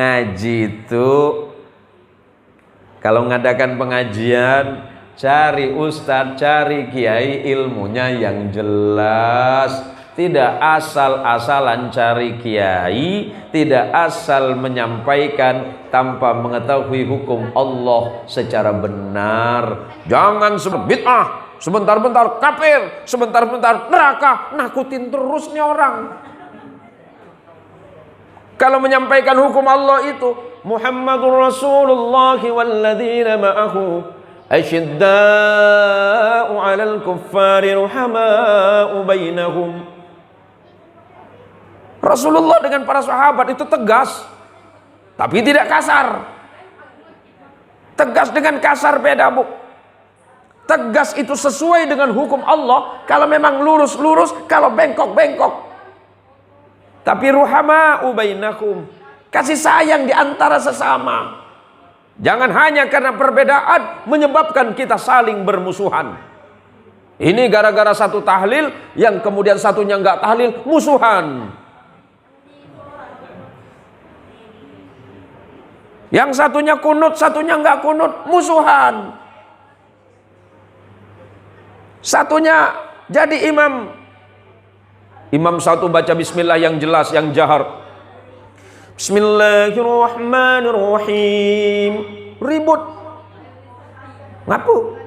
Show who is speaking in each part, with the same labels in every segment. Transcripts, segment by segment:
Speaker 1: Ngaji itu kalau ngadakan pengajian, cari ustadz, cari kiai ilmunya yang jelas. Tidak asal-asalan cari kiai, tidak asal menyampaikan tanpa mengetahui hukum Allah secara benar. Jangan bid'ah, sebentar-bentar kafir, sebentar-bentar neraka, nakutin terus nih orang. Kalau menyampaikan hukum Allah itu Muhammadur Rasulullah walladzina ma'ahu asyidda'u 'alal kuffari ruhama'u bainahum. Rasulullah dengan para sahabat itu tegas, tapi tidak kasar. Tegas dengan kasar beda, Bu. Tegas itu sesuai dengan hukum Allah. Kalau memang lurus-lurus, kalau bengkok-bengkok. Tapi ruhama'u bainakum, kasih sayang di antara sesama. Jangan hanya karena perbedaan menyebabkan kita saling bermusuhan. Ini gara-gara satu tahlil, yang kemudian satunya enggak tahlil, musuhan. Yang satunya kunut, satunya enggak kunut, musuhan. Satunya jadi imam. Imam satu baca bismillah yang jelas, yang jahar. Bismillahirrahmanirrahim. Ribut.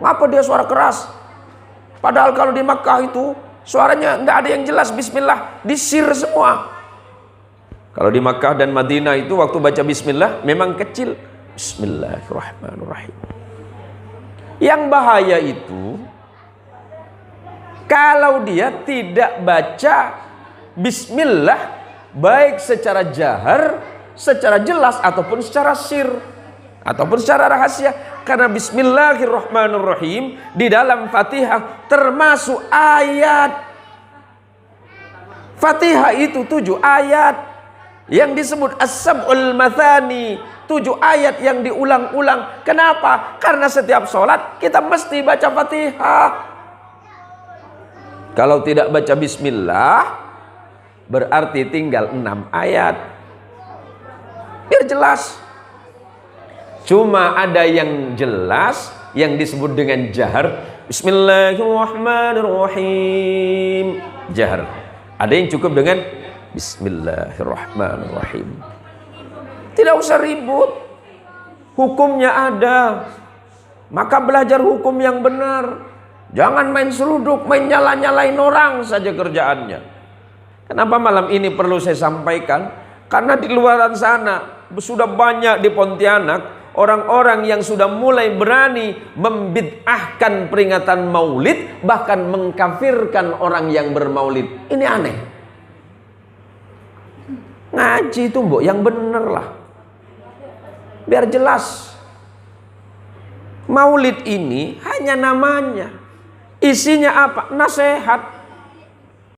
Speaker 1: Ngapa dia suara keras? Padahal kalau di Makkah itu suaranya enggak ada yang jelas, bismillah disir semua. Kalau di Makkah dan Madinah itu waktu baca bismillah memang kecil. Bismillahirrahmanirrahim. Yang bahaya itu kalau dia tidak baca bismillah baik secara jahar, secara jelas ataupun secara sir ataupun secara rahasia. Karena bismillahirrahmanirrahim di dalam Fatihah termasuk ayat. Fatihah itu 7 ayat yang disebut as-sab'ul mathani, 7 ayat yang diulang-ulang. Kenapa? Karena setiap sholat kita mesti baca Fatihah. Kalau tidak baca bismillah berarti tinggal 6 ayat. Biar jelas. Cuma ada yang jelas yang disebut dengan jahar. Bismillahirrahmanirrahim. Jahar. Ada yang cukup dengan Bismillahirrahmanirrahim. Tidak usah ribut. Hukumnya ada. Maka belajar hukum yang benar. Jangan main seruduk, main nyala-nyalain orang saja kerjaannya. Kenapa malam ini perlu saya sampaikan? Karena di luaran sana sudah banyak di Pontianak orang-orang yang sudah mulai berani membid'ahkan peringatan maulid, bahkan mengkafirkan orang yang bermaulid. Ini aneh. Ngaji itu mbok yang bener lah, biar jelas. Maulid ini hanya namanya, isinya apa? Nasihat.